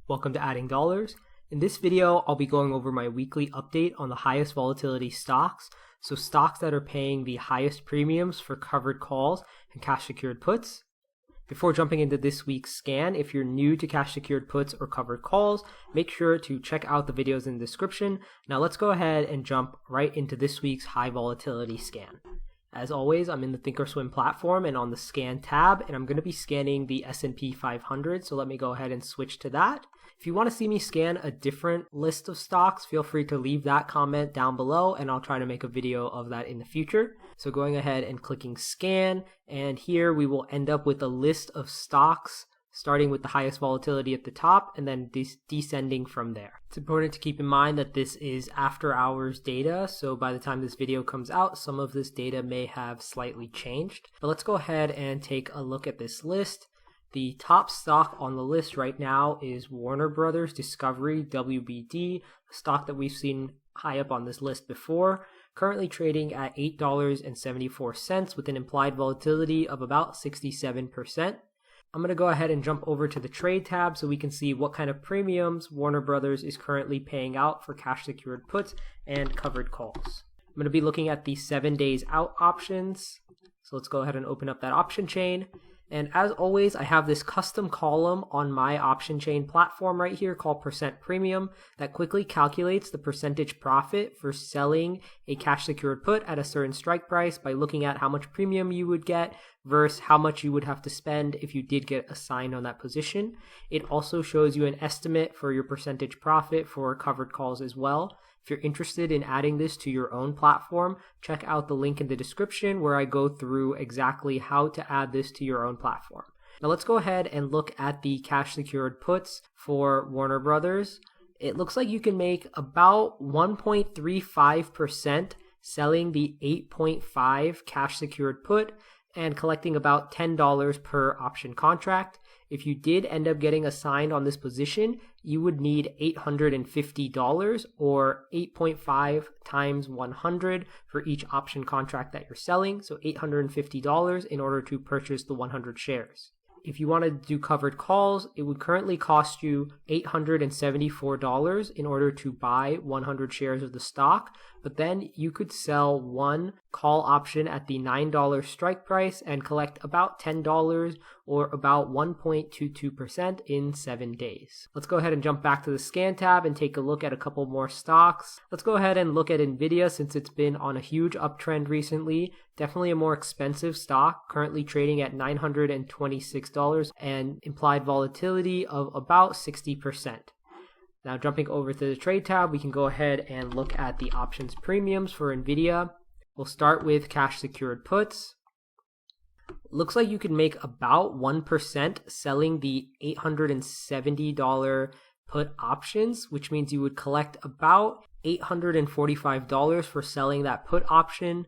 Welcome to Adding Dollars. In this video, I'll be going over my weekly update on the highest volatility stocks, so stocks that are paying the highest premiums for covered calls and cash secured puts. Before jumping into this week's scan, if you're new to cash secured puts or covered calls, make sure to check out the videos in the description. Now let's go ahead and jump right into this week's high volatility scan. As always, I'm in the Thinkorswim platform and on the scan tab, and I'm going to be scanning the S&P 500, so let me go ahead and switch to that. If you want to see me scan a different list of stocks, feel free to leave that comment down below and I'll try to make a video of that in the future. So going ahead and clicking scan, and here we will end up with a list of stocks starting with the highest volatility at the top and then descending from there. It's important to keep in mind that this is after hours data, so by the time this video comes out, some of this data may have slightly changed. But let's go ahead and take a look at this list. The top stock on the list right now is Warner Brothers Discovery, WBD, a stock that we've seen high up on this list before, currently trading at $8.74 with an implied volatility of about 67%. I'm going to go ahead and jump over to the trade tab so we can see what kind of premiums Warner Brothers is currently paying out for cash secured puts and covered calls. I'm going to be looking at the 7 days out options. So let's go ahead and open up that option chain. And as always, I have this custom column on my option chain platform right here called percent premium that quickly calculates the percentage profit for selling a cash secured put at a certain strike price by looking at how much premium you would get versus how much you would have to spend if you did get assigned on that position. It also shows you an estimate for your percentage profit for covered calls as well. If you're interested in adding this to your own platform, check out the link in the description where I go through exactly how to add this to your own platform. Now let's go ahead and look at the cash secured puts for Warner Brothers. It looks like you can make about 1.35% selling the 8.5 cash secured put and collecting about $10 per option contract. If you did end up getting assigned on this position, you would need $850 or 8.5 times 100 for each option contract that you're selling. So $850 in order to purchase the 100 shares. If you want to do covered calls, it would currently cost you $874 in order to buy 100 shares of the stock, but then you could sell one call option at the $9 strike price and collect about $10 or about 1.22% in 7 days. Let's go ahead and jump back to the scan tab and take a look at a couple more stocks. Let's go ahead and look at Nvidia since it's been on a huge uptrend recently. Definitely a more expensive stock, currently trading at $926 and implied volatility of about 60%. Now jumping over to the trade tab, we can go ahead and look at the options premiums for Nvidia. We'll start with cash secured puts. Looks like you could make about 1% selling the $870 put options, which means you would collect about $845 for selling that put option.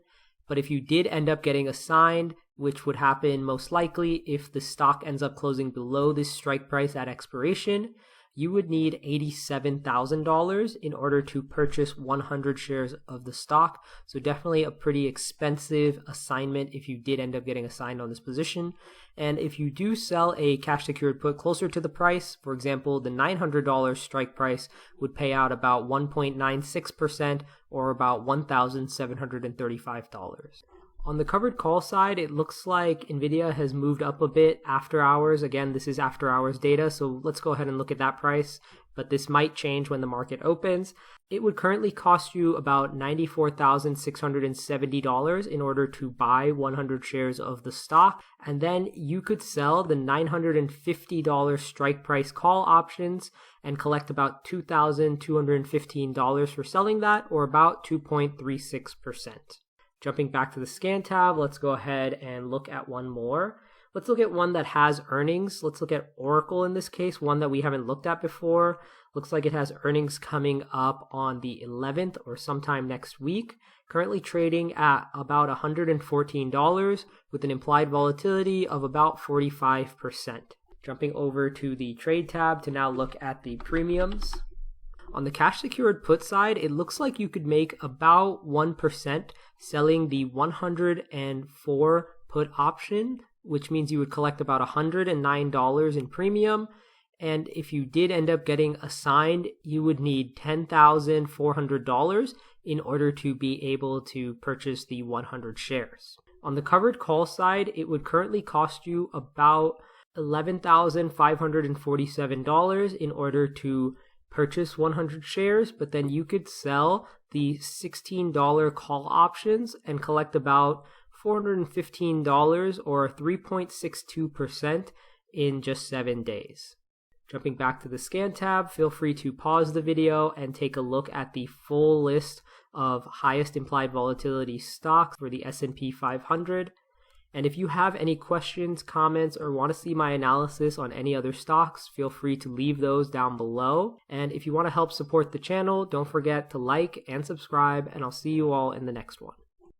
But if you did end up getting assigned, which would happen most likely if the stock ends up closing below this strike price at expiration, you would need $87,000 in order to purchase 100 shares of the stock. So definitely a pretty expensive assignment if you did end up getting assigned on this position. And if you do sell a cash secured put closer to the price, for example, the $900 strike price would pay out about 1.96% or about $1,735. On the covered call side, it looks like Nvidia has moved up a bit after hours. Again, this is after hours data, so let's go ahead and look at that price, but this might change when the market opens. It would currently cost you about $94,670 in order to buy 100 shares of the stock, and then you could sell the $950 strike price call options and collect about $2,215 for selling that, or about 2.36%. Jumping back to the scan tab, let's go ahead and look at one more. Let's look at one that has earnings. Let's look at Oracle in this case, one that we haven't looked at before. Looks like it has earnings coming up on the 11th or sometime next week. Currently trading at about $114 with an implied volatility of about 45%. Jumping over to the trade tab to now look at the premiums. On the cash secured put side, it looks like you could make about 1% selling the 104 put option, which means you would collect about $109 in premium. and if you did end up getting assigned, you would need $10,400 in order to be able to purchase the 100 shares. On the covered call side, it would currently cost you about $11,547 in order to purchase 100 shares, but then you could sell the $16 call options and collect about $415 or 3.62% in just 7 days. Jumping back to the scan tab, feel free to pause the video and take a look at the full list of highest implied volatility stocks for the S&P 500. And if you have any questions, comments, or want to see my analysis on any other stocks, feel free to leave those down below. And if you want to help support the channel, don't forget to like and subscribe, and I'll see you all in the next one.